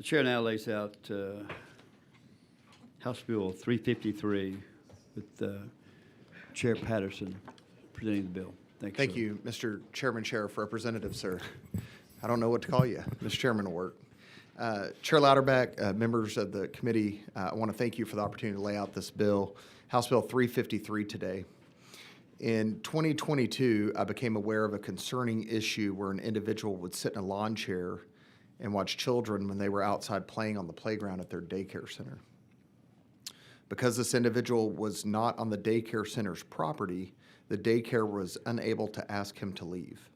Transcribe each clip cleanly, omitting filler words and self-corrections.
chair now lays out House Bill 353 with Chair Patterson presenting the bill. Thank you, Mr. Chairman, Sheriff, Representative, sir. I don't know what to call you. Mr. Chairman will work. Chair Louderback, members of the committee, I want to thank you for the opportunity to lay out this bill, House Bill 353 today. In 2022, I became aware of a concerning issue where an individual would sit in a lawn chair and watch children when they were outside playing on the playground at their daycare center. Because this individual was not on the daycare center's property, the daycare was unable to ask him to leave.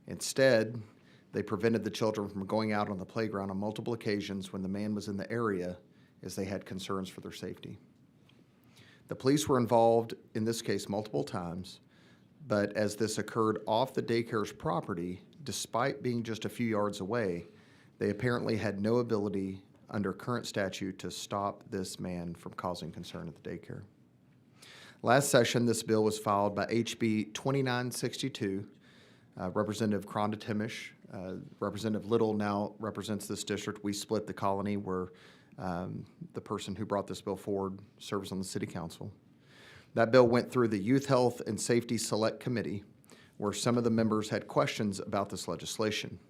Instead, they prevented the children from going out on the playground on multiple occasions when the man was in the area, as they had concerns for their safety. The police were involved in this case multiple times, but as this occurred off the daycare's property, despite being just a few yards away, they apparently had no ability under current statute to stop this man from causing concern at the daycare. Last session, this bill was filed by HB 2962. Representative Kronda Timish, Representative Little now represents this district. We split the colony where the person who brought this bill forward serves on the city council. That bill went through the Youth Health and Safety Select Committee, where some of the members had questions about this legislation.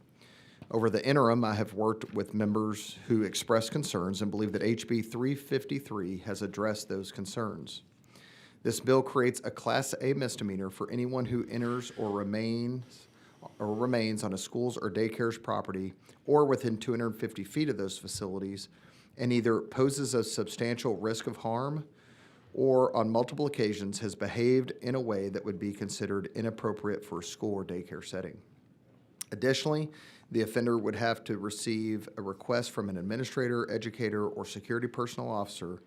Over the interim, I have worked with members who expressed concerns and believe that HB 353 has addressed those concerns. This bill creates a Class A misdemeanor for anyone who enters or remains on a school's or daycare's property or within 250 feet of those facilities and either poses a substantial risk of harm or on multiple occasions has behaved in a way that would be considered inappropriate for a school or daycare setting. Additionally, the offender would have to receive a request from an administrator, educator, or security personnel officer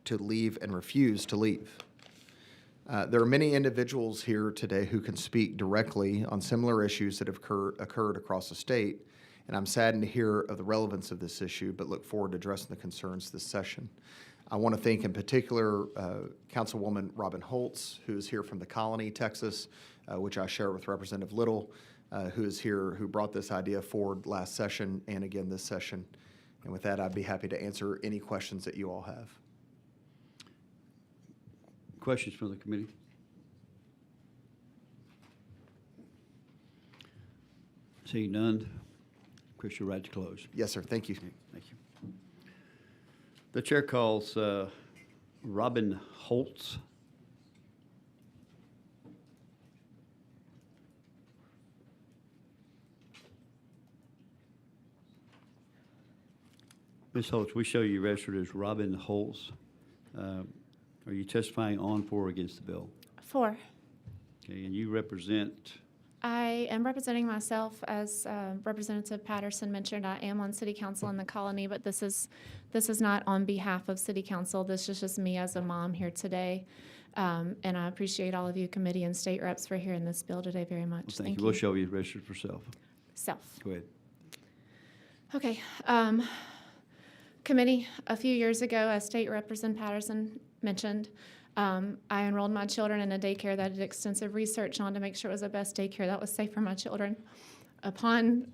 to leave and refuse to leave. There are many individuals here today who can speak directly on similar issues that have occurred across the state, and I'm saddened to hear of the relevance of this issue, but look forward to addressing the concerns this session. I want to thank in particular Councilwoman Robin Holtz, who is here from the Colony, Texas, which I share with Representative Little, who is here, who brought this idea forward last session and again this session. And with that, I'd be happy to answer any questions that you all have. Questions from the committee? Seeing none, Chris, you're right to close. Yes, sir. Thank you. Okay, thank you. The chair calls Robin Holtz. Ms. Holtz, we show you registered as Robin Holtz. Are you testifying on, for, or against the bill? For. Okay, and you represent? I am representing myself, as Representative Patterson mentioned. I am on City Council in the Colony, but this is not on behalf of City Council. This is just me as a mom here today. And I appreciate all of you committee and state reps for hearing this bill today very much. Well, thank you. We'll show you registered for self. Self. Go ahead. Okay. Committee, a few years ago, as State Representative Patterson mentioned, I enrolled my children in a daycare that I did extensive research on to make sure it was the best daycare that was safe for my children. Upon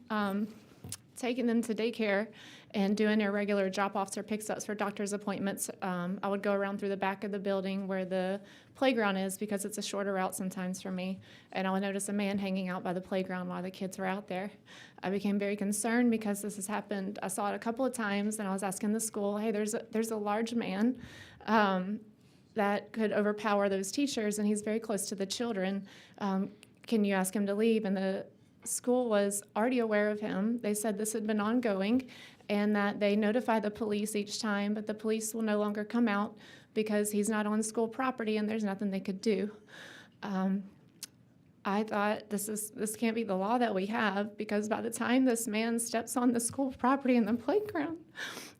taking them to daycare and doing their regular drop-offs or picks-ups for doctor's appointments, I would go around through the back of the building where the playground is, because it's a shorter route sometimes for me, and I would notice a man hanging out by the playground while the kids were out there. I became very concerned because this has happened. I saw it a couple of times, and I was asking the school, hey, there's a large man that could overpower those teachers, and he's very close to the children. Can you ask him to leave? And the school was already aware of him. They said this had been ongoing and that they notify the police each time, but the police will no longer come out because he's not on school property and there's nothing they could do. I thought this can't be the law that we have, because by the time this man steps on the school property in the playground,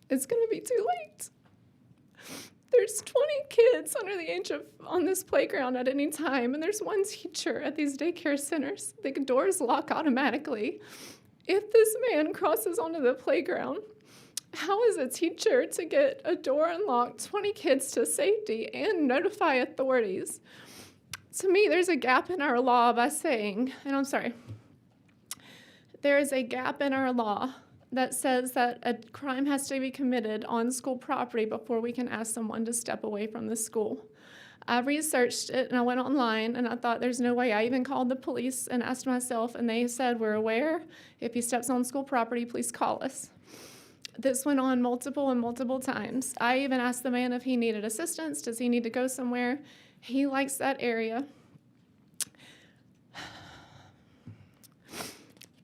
it's going to be too late. There's 20 kids under the age of on this playground at any time, and there's one teacher at these daycare centers. The doors lock automatically. If this man crosses onto the playground, how is a teacher to get a door unlocked, 20 kids to safety, and notify authorities? To me, there's a gap in our law by saying, and I'm sorry, there is a gap in our law that says that a crime has to be committed on school property before we can ask someone to step away from the school. I researched it and I went online and I thought there's no way. I even called the police and asked myself, and they said, we're aware. If he steps on school property, please call us. This went on multiple times. I even asked the man if he needed assistance. Does he need to go somewhere? He likes that area.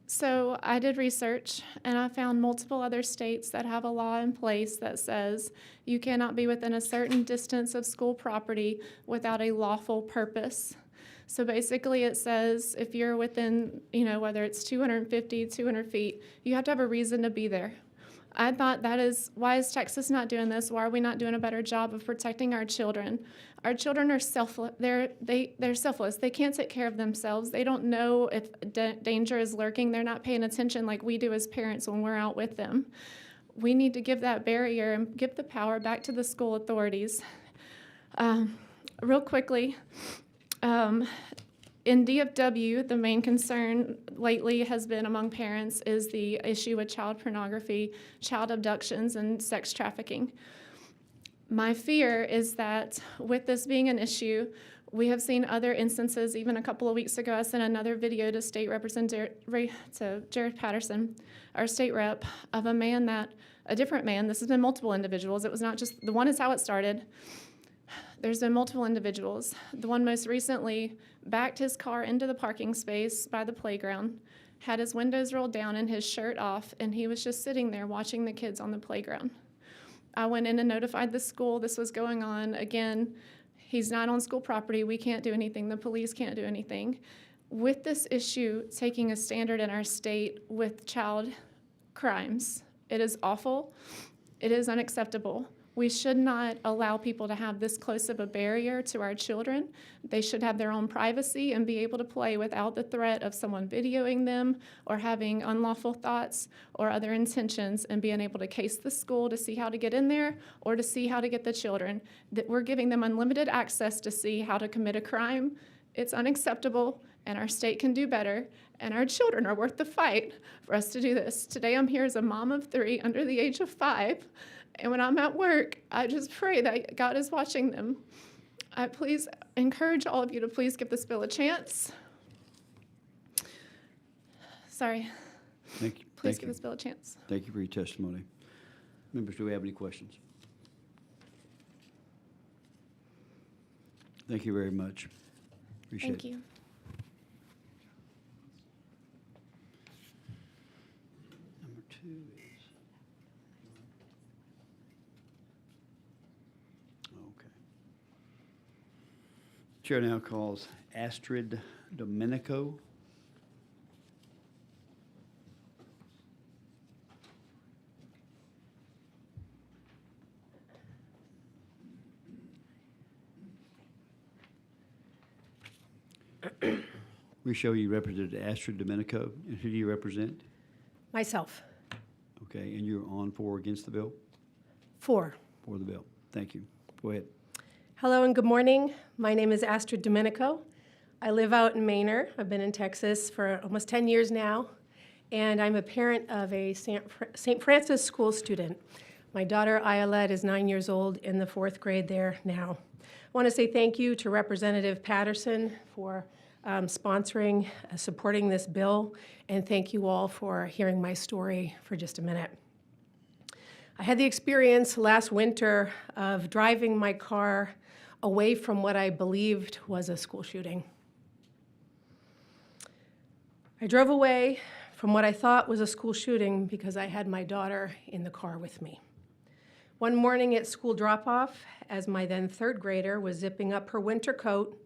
So I did research, and I found multiple other states that have a law in place that says you cannot be within a certain distance of school property without a lawful purpose. So basically it says if you're within, whether it's 250, 200 feet, you have to have a reason to be there. I thought why is Texas not doing this? Why are we not doing a better job of protecting our children? Our children are selfless. They're selfless. They can't take care of themselves. They don't know if danger is lurking. They're not paying attention like we do as parents when we're out with them. We need to give that barrier and give the power back to the school authorities. Real quickly, in DFW, the main concern lately has been among parents is the issue with child pornography, child abductions, and sex trafficking. My fear is that with this being an issue, we have seen other instances. Even a couple of weeks ago, I sent another video to State Representative Jared Patterson, our state rep, of a different man. This has been multiple individuals. It was not just the one is how it started. There's been multiple individuals. The one most recently backed his car into the parking space by the playground, had his windows rolled down and his shirt off, and he was just sitting there watching the kids on the playground. I went in and notified the school this was going on. Again, he's not on school property. We can't do anything. The police can't do anything. With this issue taking a standard in our state with child crimes, it is awful. It is unacceptable. We should not allow people to have this close of a barrier to our children. They should have their own privacy and be able to play without the threat of someone videoing them or having unlawful thoughts or other intentions, and being able to case the school to see how to get in there or to see how to get the children. That we're giving them unlimited access to see how to commit a crime. It's unacceptable, and our state can do better, and our children are worth the fight for us to do this. Today I'm here as a mom of 3 under the age of 5. And when I'm at work, I just pray that God is watching them. I please encourage all of you to please give this bill a chance. Sorry. Thank you. Please give this bill a chance. Thank you for your testimony. Members, do we have any questions? Thank you very much. Appreciate it. Thank you. Number 2 is... Okay. Chair now calls Astrid Domenico. We show you represented Astrid Domenico. And who do you represent? Myself. Okay, and you're on for or against the bill? 4. For the bill. Thank you. Go ahead. Hello and good morning. My name is Astrid Domenico. I live out in Manor. I've been in Texas for almost 10 years now, and I'm a parent of a St. Francis school student. My daughter, Ayelet, is 9 years old in the 4th grade there now. I want to say thank you to Representative Patterson for sponsoring, supporting this bill, and thank you all for hearing my story for just a minute. I had the experience last winter of driving my car away from what I believed was a school shooting. I drove away from what I thought was a school shooting because I had my daughter in the car with me. One morning at school drop-off, as my then 3rd grader was zipping up her winter coat,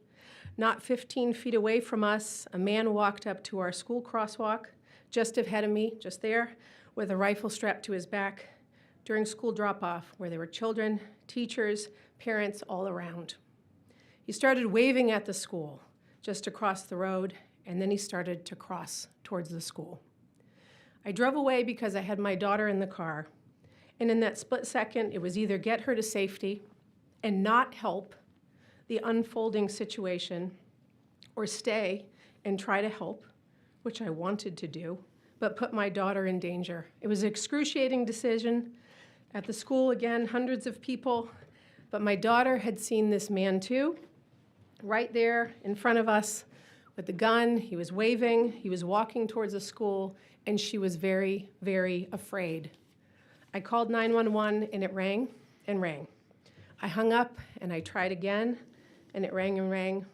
not 15 feet away from us, a man walked up to our school crosswalk, just ahead of me, just there, with a rifle strapped to his back, during school drop-off, where there were children, teachers, parents all around. He started waving at the school just across the road, and then he started to cross towards the school. I drove away because I had my daughter in the car, and in that split second, it was either get her to safety and not help the unfolding situation, or stay and try to help, which I wanted to do, but put my daughter in danger. It was an excruciating decision. At the school, again, hundreds of people, but my daughter had seen this man too, right there in front of us with the gun. He was waving, he was walking towards the school, and she was very, very afraid. I called 911 and it rang and rang. I hung up and I tried again and it rang and rang.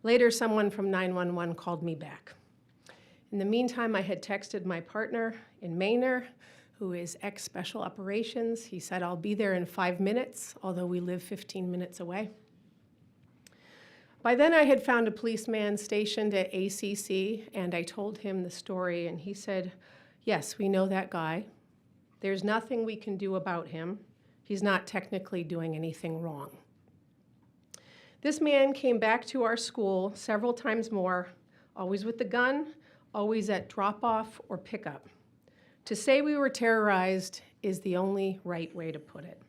Later, someone from 911 called me back. In the meantime, I had texted my partner in Manor, who is ex-special operations. He said, I'll be there in 5 minutes, although we live 15 minutes away. By then, I had found a policeman stationed at ACC, and I told him the story, and he said, yes, we know that guy. There's nothing we can do about him. He's not technically doing anything wrong. This man came back to our school several times more, always with the gun, always at drop-off or pickup. To say we were terrorized is the only right way to put it.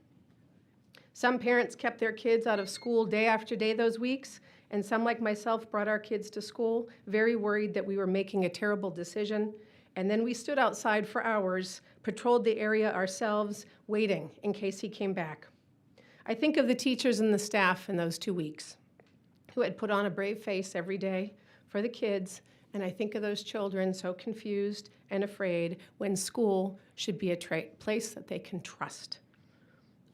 Some parents kept their kids out of school day after day those weeks, and some, like myself, brought our kids to school, very worried that we were making a terrible decision. And then we stood outside for hours, patrolled the area ourselves, waiting in case he came back. I think of the teachers and the staff in those 2 weeks who had put on a brave face every day for the kids, and I think of those children so confused and afraid when school should be a place that they can trust.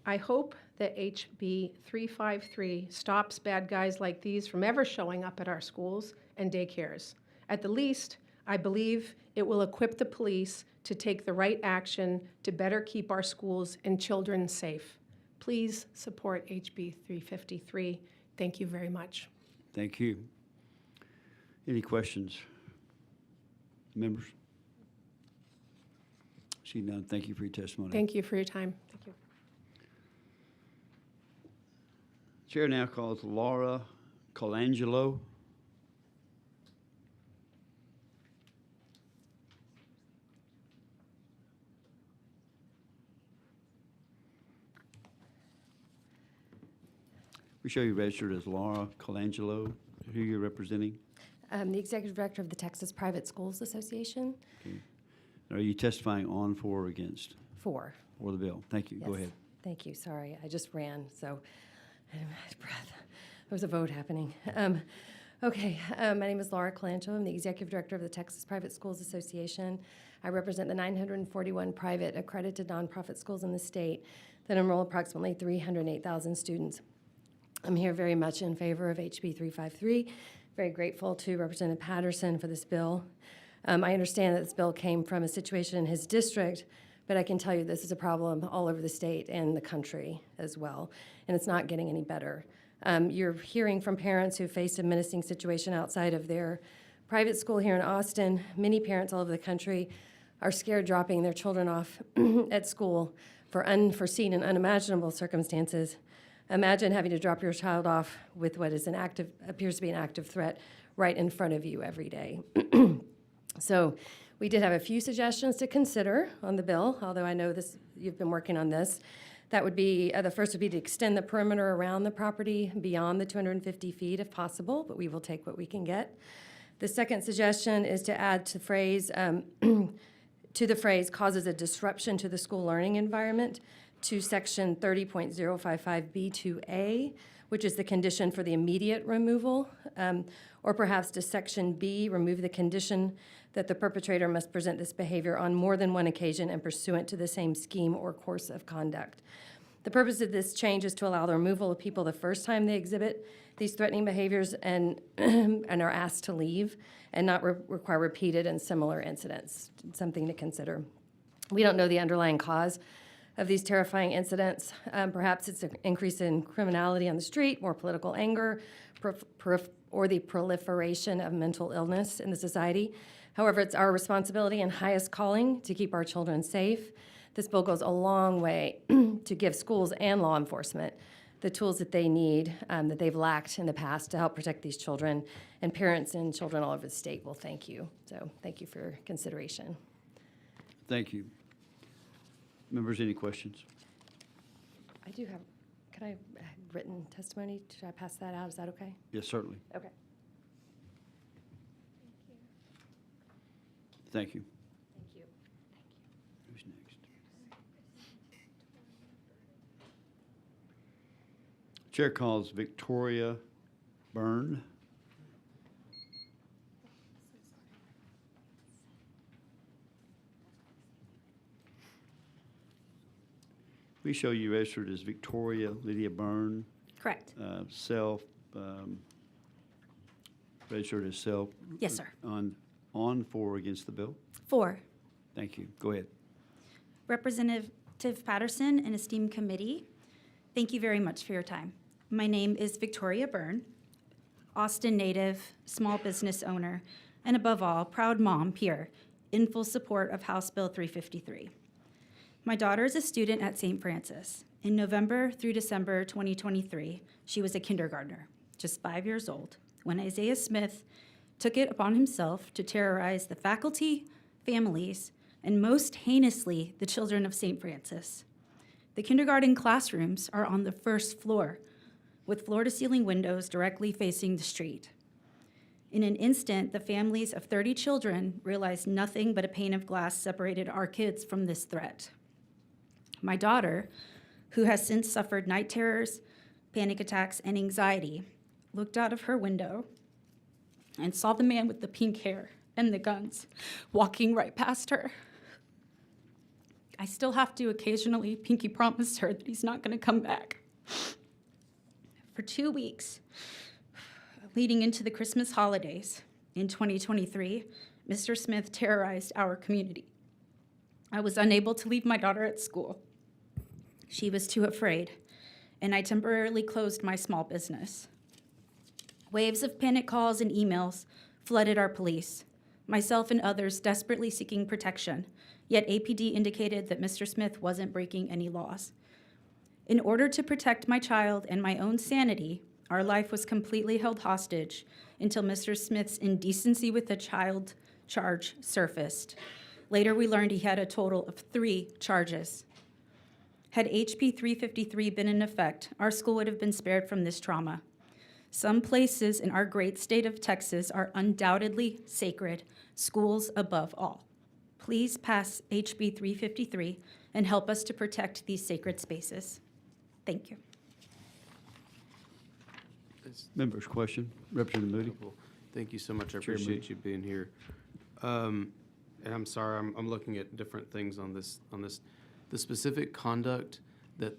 I hope that HB353 stops bad guys like these from ever showing up at our schools and daycares. At the least, I believe it will equip the police to take the right action to better keep our schools and children safe. Please support HB353. Thank you very much. Thank you. Any questions? Members? See none. Thank you for your testimony. Thank you for your time. Thank you. Chair now calls Laura Colangelo. We show you registered as Laura Colangelo. Who you're representing? The Executive Director of the Texas Private Schools Association. Okay. Are you testifying on, for, or against? For The bill. Thank you. Go Yes. ahead. Thank you. Sorry, I just ran, so I didn't have breath. There was a vote happening. My name is Laura Colangelo. I'm the Executive Director of the Texas Private Schools Association. I represent the 941 private accredited nonprofit schools in the state that enroll approximately 308,000 students. I'm here very much in favor of HB 353. Very grateful to Representative Patterson for this bill. I understand that this bill came from a situation in his district, but I can tell you this is a problem all over the state and the country as well, and it's not getting any better. You're hearing from parents who faced a menacing situation outside of their private school here in Austin. Many parents all over the country are scared dropping their children off at school for unforeseen and unimaginable circumstances. Imagine having to drop your child off with what is appears to be an active threat right in front of you every day. So we did have a few suggestions to consider on the bill, although I know you've been working on this. That would be, the first would be to extend the perimeter around the property beyond the 250 feet if possible, but we will take what we can get. The second suggestion is to add to the phrase causes a disruption to the school learning environment to section 30.055B2A, which is the condition for the immediate removal, or perhaps to section B, remove the condition that the perpetrator must present this behavior on more than one occasion and pursuant to the same scheme or course of conduct. The purpose of this change is to allow the removal of people the first time they exhibit these threatening behaviors and are asked to leave, and not require repeated and similar incidents. Something to consider. We don't know the underlying cause of these terrifying incidents. Perhaps it's an increase in criminality on the street, more political anger, or the proliferation of mental illness in the society. However, it's our responsibility and highest calling to keep our children safe. This bill goes a long way to give schools and law enforcement the tools that they need, that they've lacked in the past to help protect these children, and parents and children all over the state will thank you. So thank you for your consideration. Thank you. Members, any questions? I do have, could I have written testimony? Should I pass that out? Is that okay? Yes, certainly. Okay. Thank you. Chair calls Victoria Byrne. We show you registered as Victoria Lydia Byrne, Correct. self, registered as self. Yes, sir. On for or against the bill? 4, Thank you. Go ahead. Representative Patterson and esteemed committee, thank you very much for your time. My name is Victoria Byrne, Austin native, small business owner, and above all, proud mom here in full support of House Bill 353. My daughter is a student at St. Francis. In November through December 2023, she was a kindergartner, just 5 years old, when Isaiah Smith took it upon himself to terrorize the faculty, families, and most heinously, the children of St. Francis. The kindergarten classrooms are on the first floor, with floor-to-ceiling windows directly facing the street. In an instant, the families of 30 children realized nothing but a pane of glass separated our kids from this threat. My daughter, who has since suffered night terrors, panic attacks, and anxiety, looked out of her window and saw the man with the pink hair and the guns walking right past her. I still have to occasionally pinky promise her that he's not going to come back. For 2 weeks, leading into the Christmas holidays in 2023, Mr. Smith terrorized our community. I was unable to leave my daughter at school. She was too afraid, and I temporarily closed my small business. Waves of panic calls and emails flooded our police, myself and others desperately seeking protection, yet APD indicated that Mr. Smith wasn't breaking any laws. In order to protect my child and my own sanity, our life was completely held hostage until Mr. Smith's indecency with a child charge surfaced. Later, we learned he had a total of 3 charges. Had HB353 been in effect, our school would have been spared from this trauma. Some places in our great state of Texas are undoubtedly sacred, schools above all. Please pass HB353 and help us to protect these sacred spaces. Thank you. Members, question? Representative Moody? Thank you so much. I Chair Moody. appreciate you being here. And I'm sorry, I'm looking at different things on this. The specific conduct that,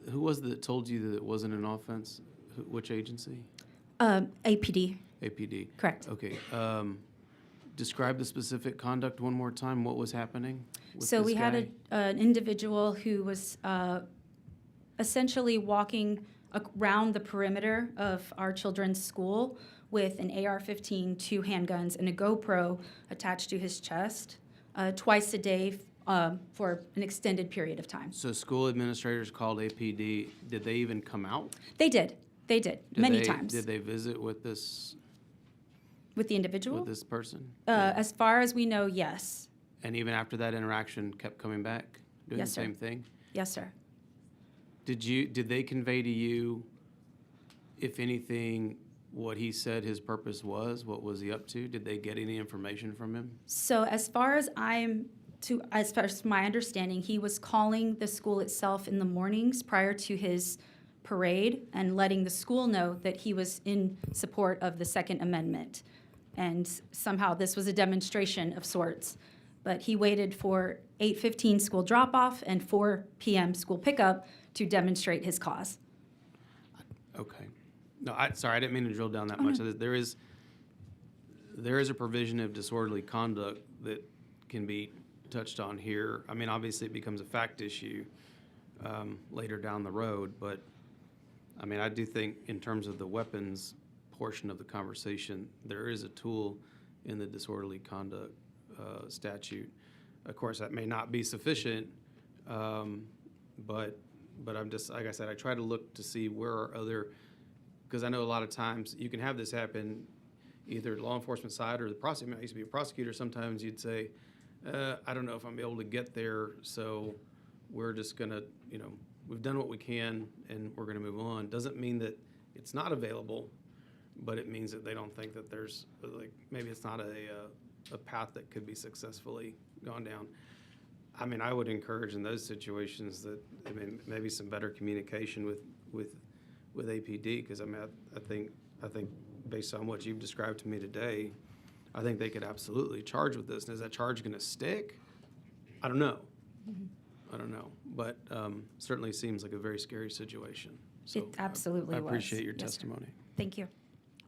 who was it that told you that it wasn't an offense? Which agency? APD, APD. correct. Okay. Describe the specific conduct one more time. What was happening with So this we guy? had an individual who was essentially walking around the perimeter of our children's school with an AR-15, 2 handguns, and a GoPro attached to his chest twice a day for an extended period of time. So school administrators called APD. Did they even come out? They did, many times. Did they visit with this With the individual? with this person? As far as we know, yes. And even after that interaction, kept coming back, doing Yes, the sir. same thing? Yes, sir. Did they convey to you, if anything, what he said his purpose was? What was he up to? Did they get any information from him? So as far as my understanding, he was calling the school itself in the mornings prior to his parade and letting the school know that he was in support of the Second Amendment. And somehow this was a demonstration of sorts. But he waited for 8:15 school drop-off and 4 p.m. school pickup to demonstrate his cause. Okay. No, sorry, I didn't mean to drill down that much. There is a provision of disorderly conduct that can be touched on here. I mean, obviously it becomes a fact issue later down the road, but I mean, I do think in terms of the weapons portion of the conversation, there is a tool in the disorderly conduct statute. Of course, that may not be sufficient, but I'm just, like I said, I try to look to see where are other, because I know a lot of times you can have this happen either law enforcement side or the prosecutor. I used to be a prosecutor. Sometimes you'd say, I don't know if I'm able to get there, so we're just going to, we've done what we can and we're going to move on. Doesn't mean that it's not available, but it means that they don't think that there's, like, maybe it's not a path that could be successfully gone down. I mean, I would encourage in those situations that, maybe some better communication with with APD, because I mean, I think based on what you've described to me today, I think they could absolutely charge with this. And is that charge going to stick? I don't know. I don't know, but certainly seems like a very scary situation. So It absolutely I was. appreciate your Yes, sir. testimony. Thank you.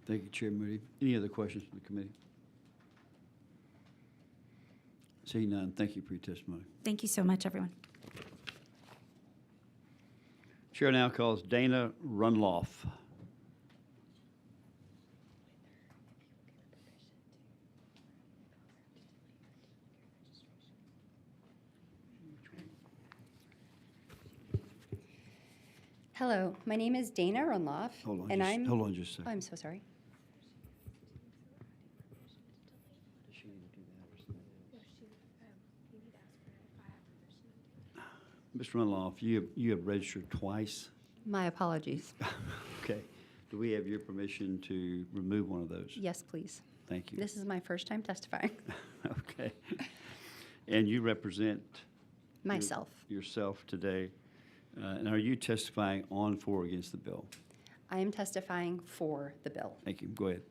Thank you, Chair Moody. Any other questions from the committee? Seeing none, thank you for your testimony. Thank you so much, everyone. Chair now calls Dana Runloff. Hello, my name is Dana Runloff, Hold on, and hold on just a second. I'm so sorry. Mr. Runloff, you have registered twice. My apologies. Okay. Do we have your permission to remove one of those? Yes, please. Thank you. This is my first time testifying. Okay. And you represent Myself. yourself today. And are you testifying on, for, or against the bill? I am testifying for the bill. Thank you. Go ahead.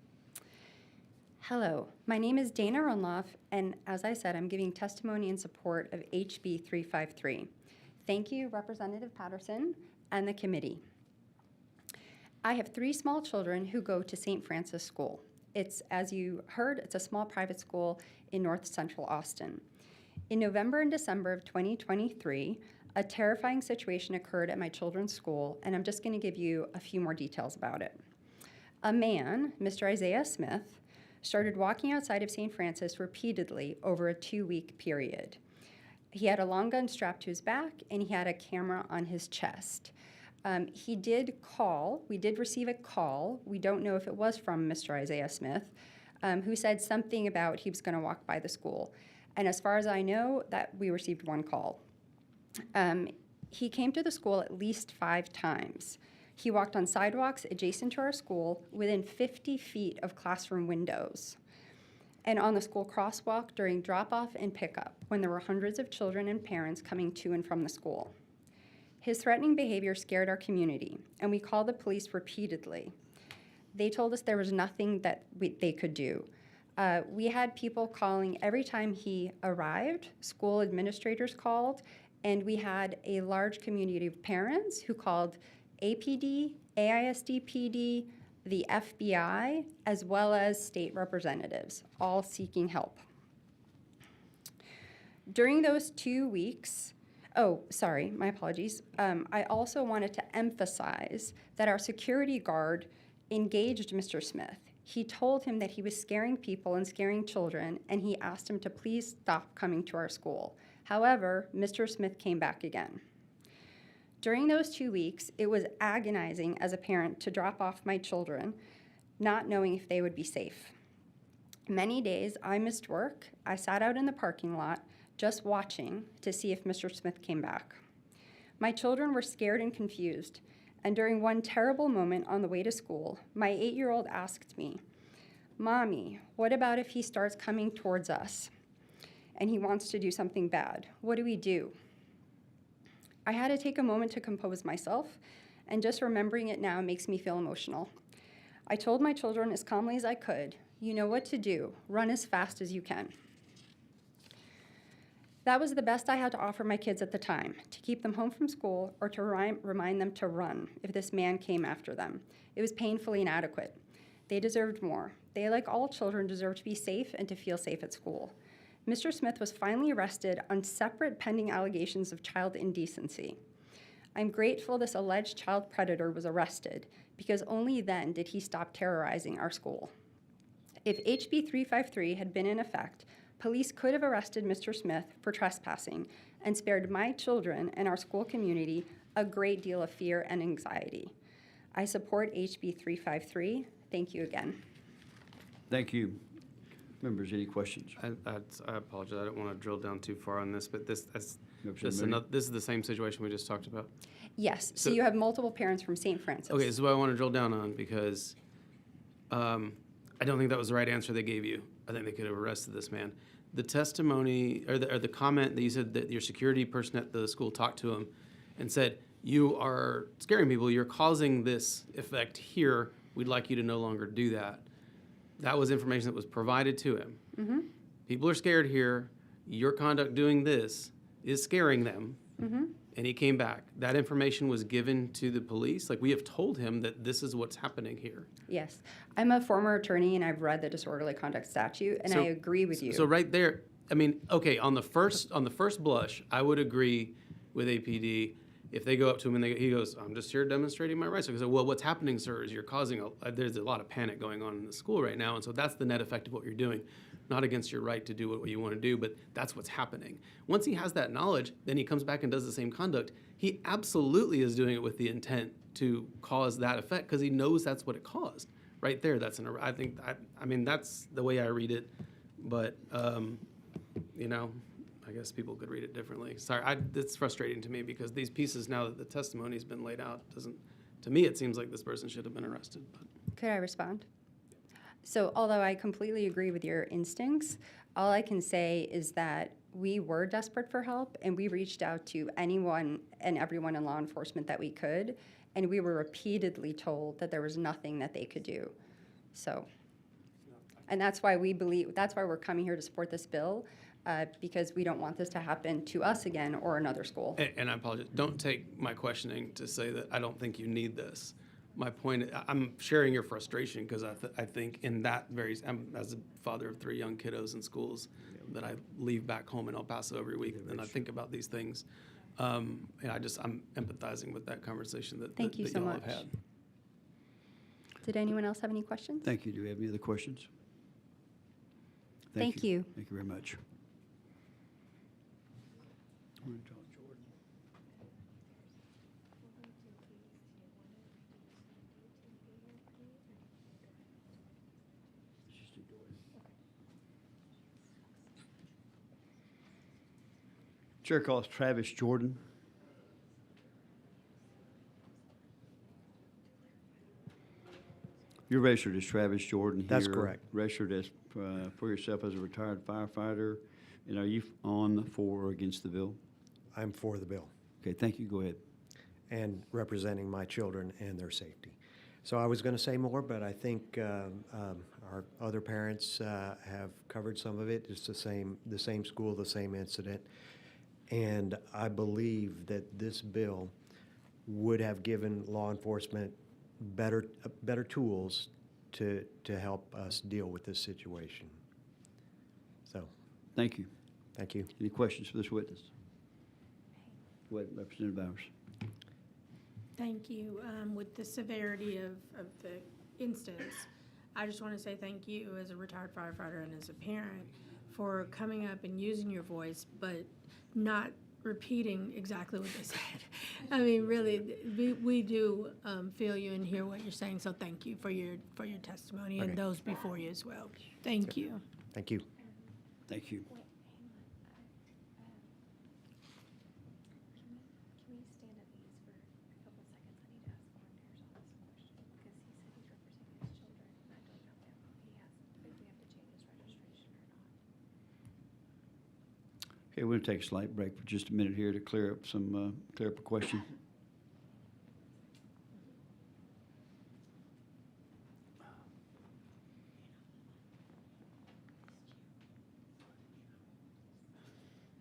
Hello, my name is Dana Runloff, and as I said, I'm giving testimony in support of HB 353. Thank you, Representative Patterson and the committee. I have 3 small children who go to St. Francis School. It's, as you heard, it's a small private school in North Central Austin. In November and December of 2023, a terrifying situation occurred at my children's school, and I'm just going to give you a few more details about it. A man, Mr. Isaiah Smith, started walking outside of St. Francis repeatedly over a 2-week period. He had a long gun strapped to his back, and he had a camera on his chest. We did receive a call, we don't know if it was from Mr. Isaiah Smith, who said something about he was going to walk by the school. And as far as I know, that we received 1 call. He came to the school at least 5 times. He walked on sidewalks adjacent to our school within 50 feet of classroom windows, and on the school crosswalk during drop-off and pickup when there were hundreds of children and parents coming to and from the school. His threatening behavior scared our community, and we called the police repeatedly. They told us there was nothing that they could do. We had people calling every time he arrived, school administrators called, and we had a large community of parents who called APD, AISD-PD, the FBI, as well as state representatives, all seeking help. During those 2 weeks, my apologies. I also wanted to emphasize that our security guard engaged Mr. Smith. He told him that he was scaring people and scaring children, and he asked him to please stop coming to our school. However, Mr. Smith came back again. During those 2 weeks, it was agonizing as a parent to drop off my children, not knowing if they would be safe. Many days I missed work. I sat out in the parking lot just watching to see if Mr. Smith came back. My children were scared and confused, and during one terrible moment on the way to school, my 8-year-old asked me, "Mommy, what about if he starts coming towards us and he wants to do something bad? What do we do?" I had to take a moment to compose myself, and just remembering it now makes me feel emotional. I told my children as calmly as I could, "You know what to do. Run as fast as you can." That was the best I had to offer my kids at the time, to keep them home from school or to remind them to run if this man came after them. It was painfully inadequate. They deserved more. They, like all children, deserve to be safe and to feel safe at school. Mr. Smith was finally arrested on separate pending allegations of child indecency. I'm grateful this alleged child predator was arrested, because only then did he stop terrorizing our school. If HB 353 had been in effect, police could have arrested Mr. Smith for trespassing and spared my children and our school community a great deal of fear and anxiety. I support HB 353. Thank you again. Thank you. Members, any questions? I apologize. I don't want to drill down too far on this, but this is Representative the same situation we just talked about. Yes, so So- you have multiple parents from St. Francis. Okay, this is what I want to drill down on, because I don't think that was the right answer they gave you. I think they could have arrested this man. The testimony or the comment that you said that your security person at the school talked to him and said, you are scaring people, you're causing this effect here, we'd like you to no longer do that. That was information that was provided to him. People are scared here, your conduct doing this is scaring them. And he came back. That information was given to the police. Like, we have told him that this is what's happening here. Yes. I'm a former attorney, and I've read the disorderly conduct statute, and I agree with you. So right there, I mean, okay, on the first blush, I would agree with APD if they go up to him and he goes, "I'm just here demonstrating my rights." So I say, "Well, what's happening, sir, is you're causing there's a lot of panic going on in the school right now, and so that's the net effect of what you're doing. Not against your right to do what you want to do, but that's what's happening." Once he has that knowledge, then he comes back and does the same conduct. He absolutely is doing it with the intent to cause that effect because he knows that's what it caused. Right there, I mean, that's the way I read it, but, you know, I guess people could read it differently. Sorry, it's frustrating to me because these pieces, now that the testimony's been laid out, to me, it seems like this person should have been arrested. But. Could I respond? So although I completely agree with your instincts, all I can say is that we were desperate for help, and we reached out to anyone and everyone in law enforcement that we could, and we were repeatedly told that there was nothing that they could do. So, and that's why we're coming here to support this bill, because we don't want this to happen to us again or another school. And I apologize. Don't take my questioning to say that I don't think you need this. My point, I'm sharing your frustration because I think in that as a father of 3 young kiddos in schools, that I leave back home in El Paso every week, and I think about these things. And I'm empathizing with that conversation that Thank you so y'all much. have had. Did anyone else have any questions? Thank you. Do we have any other questions? Thank you. Thank you very much. Chair calls Travis Jordan. You're registered as Travis Jordan here. That's correct. Registered as, for yourself as a retired firefighter. And are you on, for, or against the bill? I'm for the bill Okay, thank you. Go ahead. and representing my children and their safety. So I was going to say more, but I think our other parents have covered some of it. It's the same school, the same incident. And I believe that this bill would have given law enforcement better tools to help us deal with this situation. So, Thank you. thank you. Any questions for this witness? Go ahead, Representative Bowers. Thank you. With the severity of the instance, I just want to say thank you as a retired firefighter and as a parent for coming up and using your voice, but not repeating exactly what they said. I mean, really, we do feel you and hear what you're saying, so thank you for your testimony and Okay. those before you as well. Thank you. Thank you. Thank you. Can we stand at ease for a couple seconds? I need to ask volunteers on this question because he said he's representing his children, and I don't know if we have to change his registration or not. Okay, we're going to take a slight break for just a minute here to clear up a question.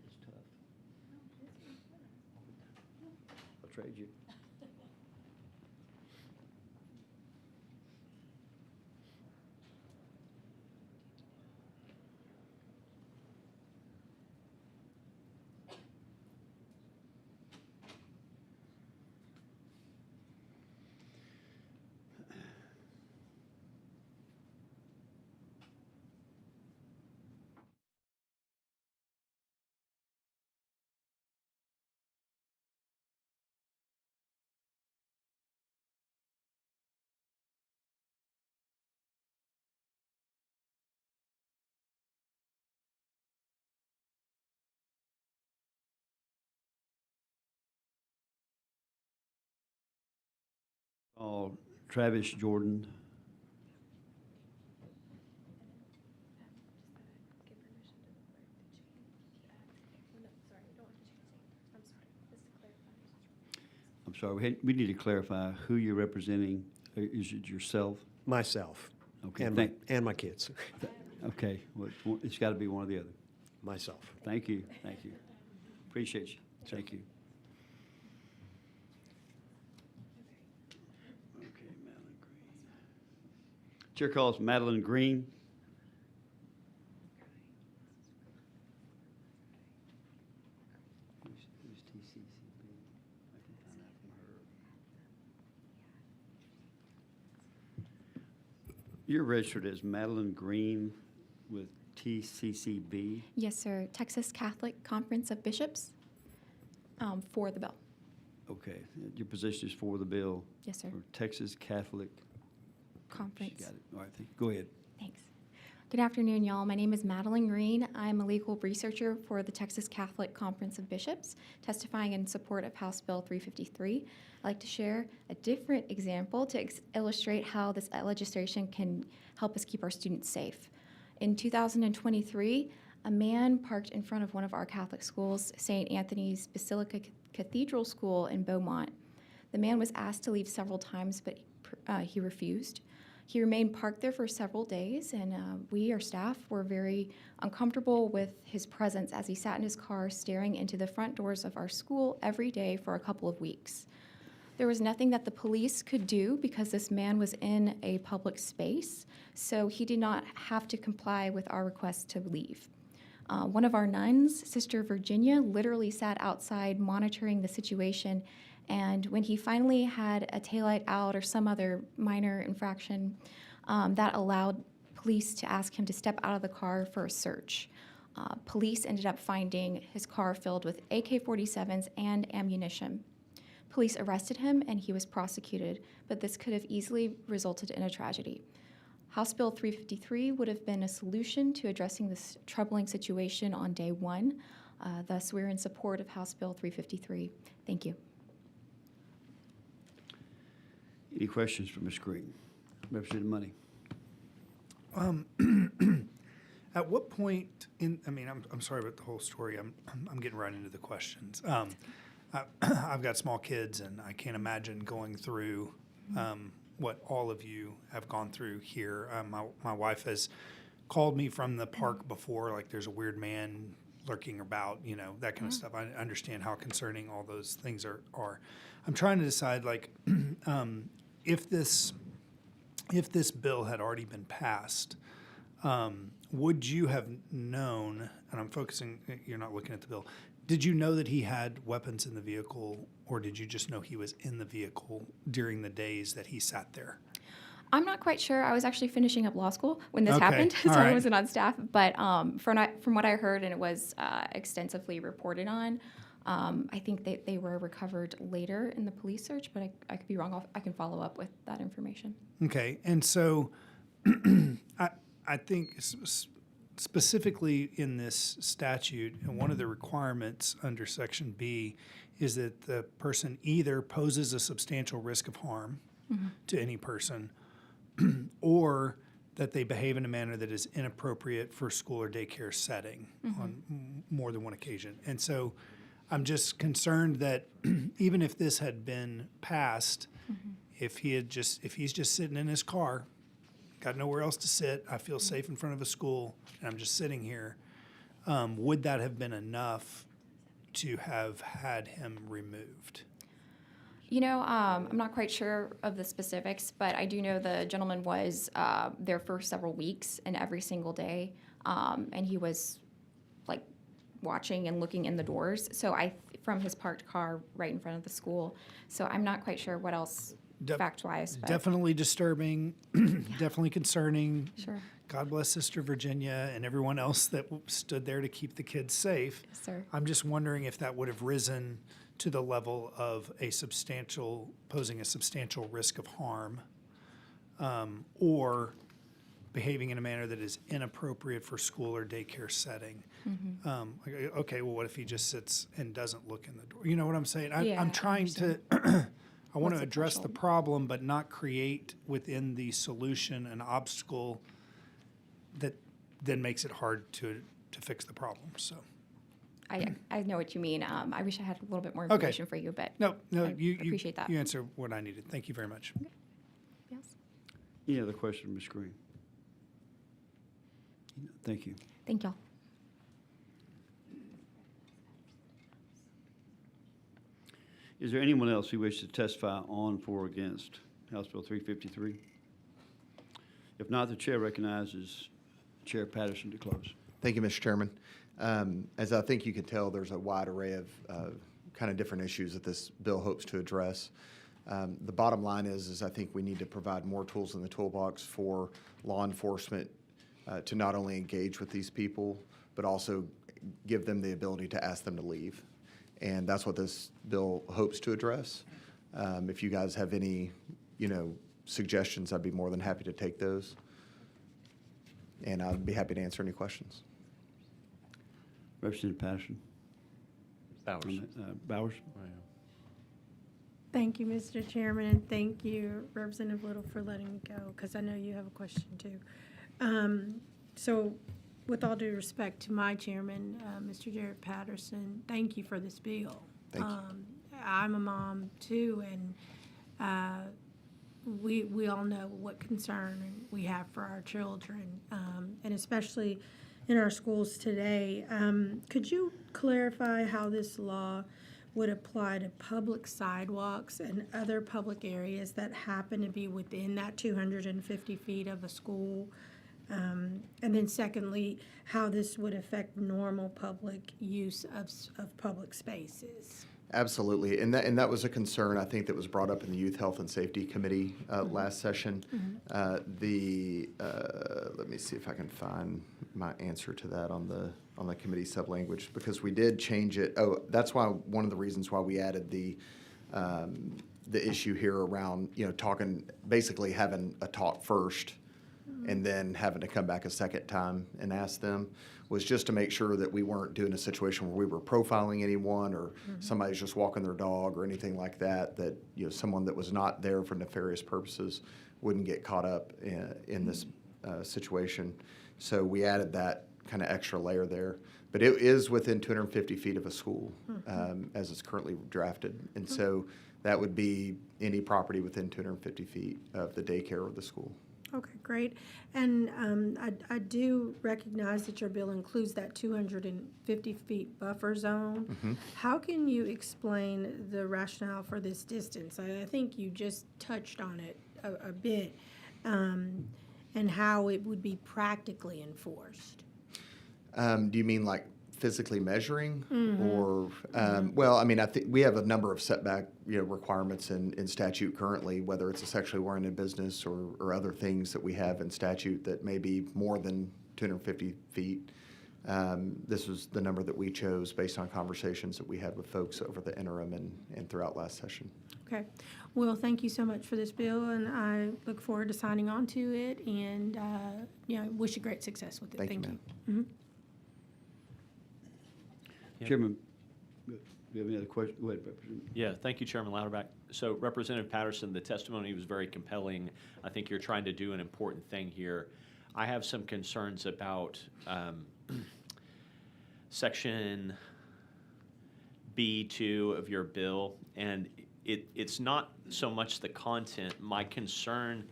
It's tough. I'll trade you. Travis Jordan. Give permission to the clerk to change. No, sorry, you don't have to change the name. I'm sorry. Just to clarify. I'm sorry, we need to clarify who you're representing. Is it yourself? Myself. Okay, And my kids. Okay, well, it's got to be one or the other. Myself. Thank you, thank you. Appreciate you. Thank you. Okay, Madeline Green. Chair calls Madeline Green. Who's TCCB? I can find out from her. You're registered as Madeline Green with TCCB. Yes, sir. Texas Catholic Conference of Bishops, for the bill. Okay, your position is for the bill. Yes, sir. For Texas Catholic. Conference. Got it. All right, go ahead. Thanks. Good afternoon, y'all. My name is Madeline Green. I'm a legal researcher for the Texas Catholic Conference of Bishops, testifying in support of House Bill 353. I'd like to share a different example to illustrate how this legislation can help us keep our students safe. In 2023, a man parked in front of one of our Catholic schools, St. Anthony's Basilica Cathedral School in Beaumont. The man was asked to leave several times, but he refused. He remained parked there for several days, and we, our staff, were very uncomfortable with his presence as he sat in his car staring into the front doors of our school every day for a couple of weeks. There was nothing that the police could do because this man was in a public space, so he did not have to comply with our request to leave. One of our nuns, Sister Virginia, literally sat outside monitoring the situation, and when he finally had a taillight out or some other minor infraction, that allowed police to ask him to step out of the car for a search. Police ended up finding his car filled with AK-47s and ammunition. Police arrested him and he was prosecuted, but this could have easily resulted in a tragedy. House Bill 353 would have been a solution to addressing this troubling situation on day one. Thus, we're in support of House Bill 353. Thank you. Any questions for Ms. Green? Representative Money. At what point I'm sorry about the whole story. I'm getting right into the questions. I've got small kids, and I can't imagine going through what all of you have gone through here. My wife has called me from the park before, like there's a weird man lurking about, that kind of stuff. I understand how concerning all those things are. I'm trying to decide, like, if this bill had already been passed, would you have known, and I'm focusing, you're not looking at the bill, did you know that he had weapons in the vehicle, or did you just know he was in the vehicle during the days that he sat there? I'm not quite sure. I was actually finishing up law school when this Okay. happened, so All right. I wasn't on staff. But from what I heard, and it was extensively reported on, I think they were recovered later in the police search, but I could be wrong. I can follow up with that information. Okay, and so I think specifically in this statute, and one of the requirements under Section B is that the person either poses a substantial risk of harm to any person, or that they behave in a manner that is inappropriate for school or daycare setting on more than one occasion. And so I'm just concerned that even if this had been passed, if he's just sitting in his car, got nowhere else to sit, I feel safe in front of a school, and I'm just sitting here, would that have been enough to have had him removed? I'm not quite sure of the specifics, but I do know the gentleman was there for several weeks and every single day, and he was like watching and looking in the doors. So from his parked car right in front of the school. So I'm not quite sure what else fact-wise. But Definitely disturbing, definitely concerning. Sure. God bless Sister Virginia and everyone else that stood there to keep the kids safe. Yes, sir. I'm just wondering if that would have risen to the level of posing a substantial risk of harm, or behaving in a manner that is inappropriate for school or daycare setting. Okay, well, what if he just sits and doesn't look in the door? You know what I'm saying? I'm trying to, I want to address the problem, but not create within the solution an obstacle that then makes it hard to fix the problem, so. I know what you mean. I wish I had a little bit more Okay. information for you, but No, I appreciate that. You answered what I needed. Thank you very much. Yes. Any other questions, Ms. Green? Thank you. Thank y'all. Is there anyone else who wishes to testify on, for, or against House Bill 353? If not, the chair recognizes Chair Patterson to close. Thank you, Mr. Chairman. As I think you can tell, there's a wide array of kind of different issues that this bill hopes to address. The bottom line is I think we need to provide more tools in the toolbox for law enforcement to not only engage with these people, but also give them the ability to ask them to leave. And that's what this bill hopes to address. If you guys have any, suggestions, I'd be more than happy to take those. And I'd be happy to answer any questions. Representative Patterson. Bowers. Bowers. Thank you, Mr. Chairman, and thank you, Representative Little, for letting me go, because I know you have a question too. So with all due respect to my chairman, Mr. Jared Patterson, thank you for this bill. Thank you. I'm a mom too, and we all know what concern we have for our children, and especially in our schools today. Could you clarify how this law would apply to public sidewalks and other public areas that happen to be within that 250 feet of a school? And then secondly, how this would affect normal public use of public spaces? Absolutely, and that was a concern, I think, that was brought up in the Youth Health and Safety Committee last session. Let me see if I can find my answer to that on the committee sub-language, because we did change it. Oh, that's why, one of the reasons why we added the issue here around, talking, basically having a talk first and then having to come back a second time and ask them, was just to make sure that we weren't doing a situation where we were profiling anyone or somebody's just walking their dog or anything like that, that someone that was not there for nefarious purposes wouldn't get caught up in this situation. So we added that kind of extra layer there. But it is within 250 feet of a school as it's currently drafted. And so that would be any property within 250 feet of the daycare or the school. Okay, great. And I do recognize that your bill includes that 250 feet buffer zone. How can you explain the rationale for this distance? I think you just touched on it a bit, and how it would be practically enforced. Do you mean like physically measuring, or well, I mean, I think we have a number of setback requirements in statute currently, whether it's a sexually oriented business or other things that we have in statute that may be more than 250 feet. This was the number that we chose based on conversations that we had with folks over the interim and throughout last session. Okay. Well, thank you so much for this bill, and I look forward to signing on to it, and wish you great success with it. Thank you, you. ma'am. Mhm. Chairman, do you have any other questions? Go ahead, Representative. Yeah, thank you, Chairman Louderback. So Representative Patterson, the testimony was very compelling. I think you're trying to do an important thing here. I have some concerns about Section B2 of your bill, and it's not so much the content. My concern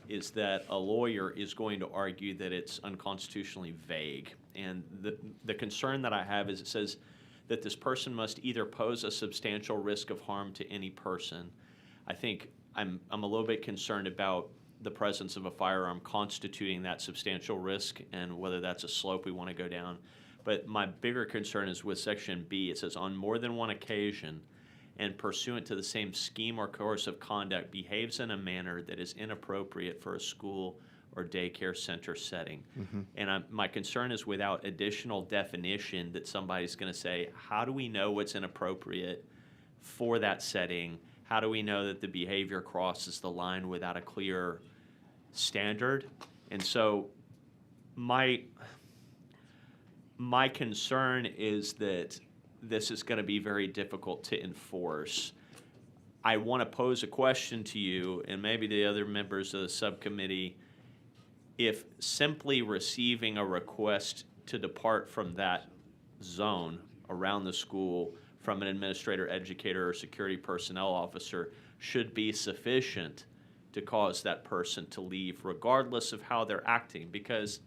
is that a lawyer is going to argue that it's unconstitutionally vague. And the concern that I have is it says that this person must either pose a substantial risk of harm to any person. I think I'm a little bit concerned about the presence of a firearm constituting that substantial risk and whether that's a slope we want to go down. But my bigger concern is with Section B. It says, on more than one occasion and pursuant to the same scheme or course of conduct behaves in a manner that is inappropriate for a school or daycare center setting. And my concern is without additional definition that somebody's going to say, how do we know what's inappropriate for that setting? How do we know that the behavior crosses the line without a clear standard? And so my concern is that this is going to be very difficult to enforce. I want to pose a question to you and maybe the other members of the subcommittee. If simply receiving a request to depart from that zone around the school from an administrator, educator, or security personnel officer should be sufficient to cause that person to leave, regardless of how they're acting. Because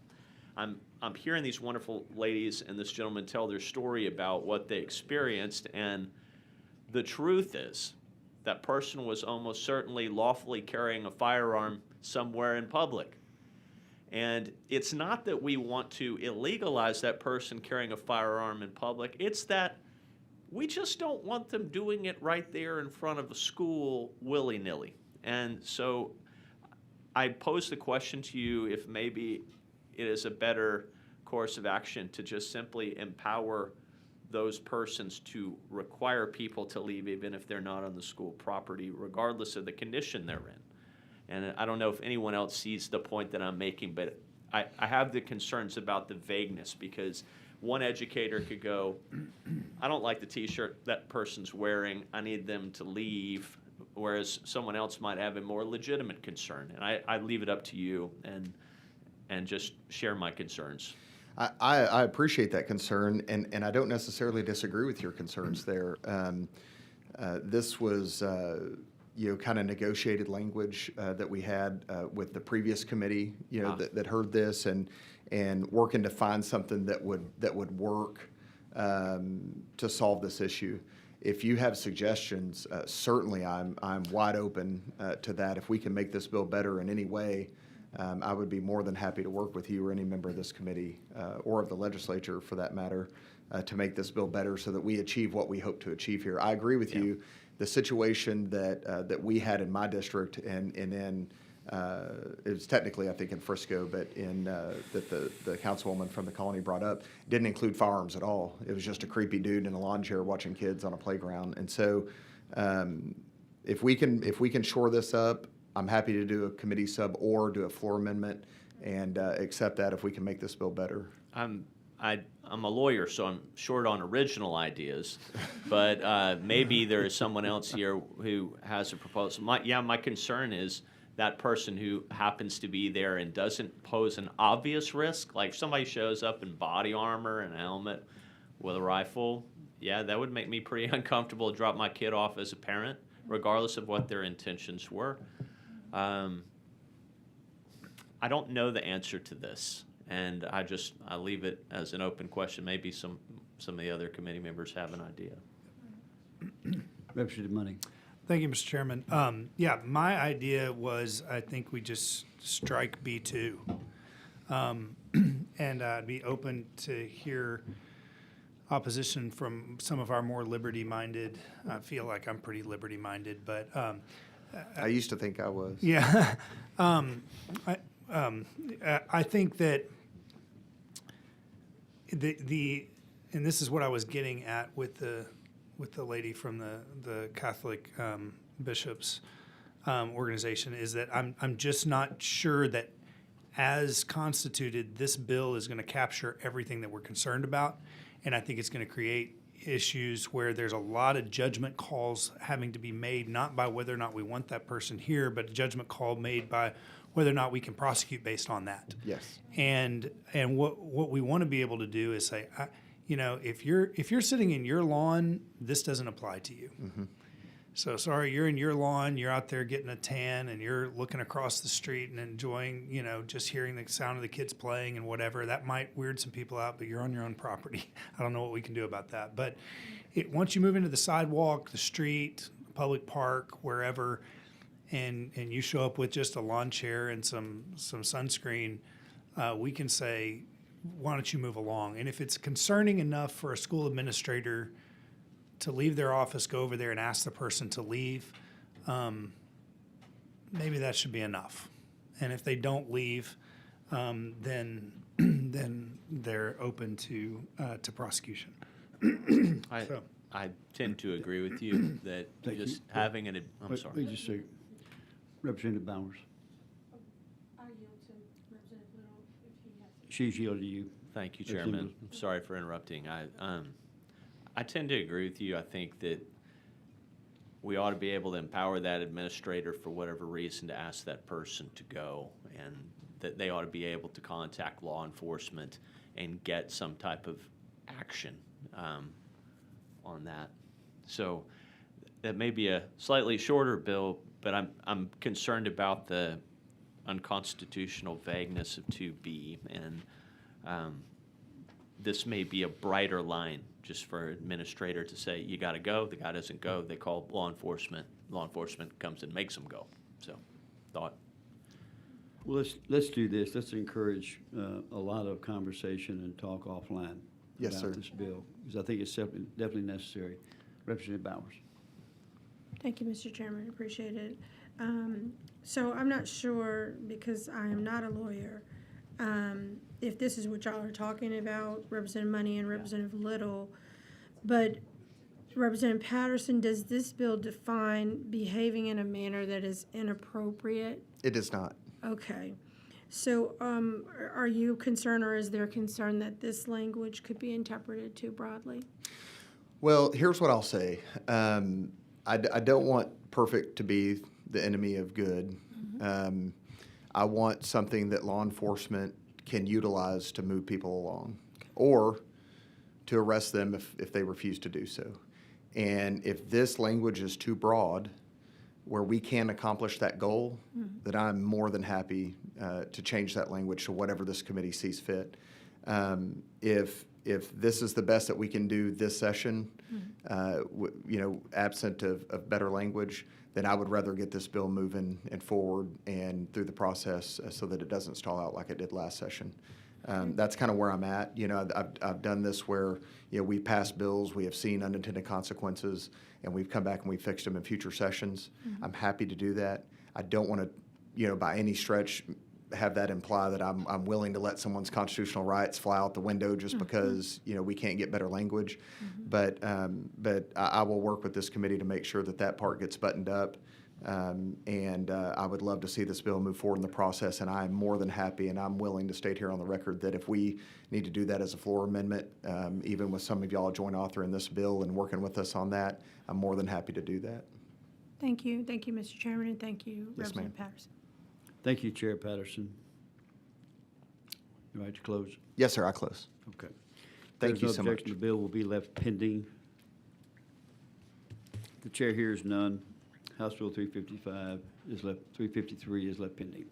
I'm hearing these wonderful ladies and this gentleman tell their story about what they experienced, and the truth is that person was almost certainly lawfully carrying a firearm somewhere in public. And it's not that we want to illegalize that person carrying a firearm in public, it's that we just don't want them doing it right there in front of a school willy-nilly. And so I pose the question to you if maybe it is a better course of action to just simply empower those persons to require people to leave even if they're not on the school property, regardless of the condition they're in. And I don't know if anyone else sees the point that I'm making, but I have the concerns about the vagueness, because one educator could go, I don't like the t-shirt that person's wearing, I need them to leave, whereas someone else might have a more legitimate concern. And I leave it up to you and just share my concerns. I appreciate that concern, and I don't necessarily disagree with your concerns there. This was kind of negotiated language that we had with the previous committee, that heard this, and working to find something that would work to solve this issue. If you have suggestions, certainly I'm wide open to that. If we can make this bill better in any way, I would be more than happy to work with you or any member of this committee or of the legislature, for that matter, to make this bill better so that we achieve what we hope to achieve here. I agree with you. The situation that we had in my district and in it was technically, I think, in Frisco, but that the councilwoman from the colony brought up didn't include firearms at all. It was just a creepy dude in a lawn chair watching kids on a playground. And so, if we can shore this up, I'm happy to do a committee sub or do a floor amendment and accept that if we can make this bill better. I'm a lawyer, so I'm short on original ideas, but maybe there is someone else here who has a proposal. My concern is that person who happens to be there and doesn't pose an obvious risk. Like if somebody shows up in body armor and a helmet with a rifle, that would make me pretty uncomfortable to drop my kid off as a parent, regardless of what their intentions were. I don't know the answer to this, and I leave it as an open question. Maybe some of the other committee members have an idea. Representative Money. Thank you, Mr. Chairman. My idea was I think we just strike B2. And I'd be open to hear opposition from some of our more liberty-minded. I feel like I'm pretty liberty-minded, but I used to think I was. Yeah. I think that and this is what I was getting at with the lady from the Catholic Bishops organization, is that I'm just not sure that as constituted, this bill is going to capture everything that we're concerned about. And I think it's going to create issues where there's a lot of judgment calls having to be made, not by whether or not we want that person here, but a judgment call made by whether or not we can prosecute based on that. Yes. And what we want to be able to do is say, if you're sitting in your lawn, this doesn't apply to you. Mm-hmm. So sorry, you're in your lawn, you're out there getting a tan, and you're looking across the street and enjoying, just hearing the sound of the kids playing and whatever. That might weird some people out, but you're on your own property. I don't know what we can do about that. But once you move into the sidewalk, the street, public park, wherever, and you show up with just a lawn chair and some sunscreen, we can say, why don't you move along? And if it's concerning enough for a school administrator to leave their office, go over there and ask the person to leave, maybe that should be enough. And if they don't leave, then they're open to prosecution. I tend to agree with you that just having an. I'm sorry. Wait just a second. Representative Bowers. I yield to Representative Little if he has. She's yielded to you. Thank you, Chairman. Sorry for interrupting. I tend to agree with you. I think that we ought to be able to empower that administrator for whatever reason to ask that person to go, and that they ought to be able to contact law enforcement and get some type of action. on that. So that may be a slightly shorter bill, but I'm concerned about the unconstitutional vagueness of 2B, and this may be a brighter line just for administrator to say, you got to go. The guy doesn't go. They call law enforcement. Law enforcement comes and makes them go. So, thought. Well, let's do this. Let's encourage a lot of conversation and talk offline Yes, sir. about this bill, because I think it's definitely necessary. Representative Bowers. Thank you, Mr. Chairman, appreciate it. So I'm not sure, because I am not a lawyer, if this is what y'all are talking about, Representative Money and Representative Little, but Representative Patterson, does this bill define behaving in a manner that is inappropriate? It is not. Okay. So are you concerned, or is there concern that this language could be interpreted too broadly? Well, here's what I'll say. I don't want perfect to be the enemy of good. I want something that law enforcement can utilize to move people along, or to arrest them if they refuse to do so. And if this language is too broad, where we can accomplish that goal, then I'm more than happy to change that language to whatever this committee sees fit. If this is the best that we can do this session, absent of better language, then I would rather get this bill moving and forward and through the process so that it doesn't stall out like it did last session. That's kind of where I'm at. I've done this where, we passed bills, we have seen unintended consequences, and we've come back and we've fixed them in future sessions. I'm happy to do that. I don't want to, by any stretch, have that imply that I'm willing to let someone's constitutional rights fly out the window just because, we can't get better language. But I will work with this committee to make sure that part gets buttoned up. And I would love to see this bill move forward in the process, and I'm more than happy, and I'm willing to state here on the record that if we need to do that as a floor amendment, even with some of y'all joint authoring this bill and working with us on that, I'm more than happy to do that. Thank you, Mr. Chairman, and thank you, Yes, ma'am. Representative Patterson. Thank you, Chair Patterson. You right to close? Yes, sir, I close. Okay. Thank you There's so no much. objection. The bill will be left pending. The chair hears none. House Bill 353 is left pending.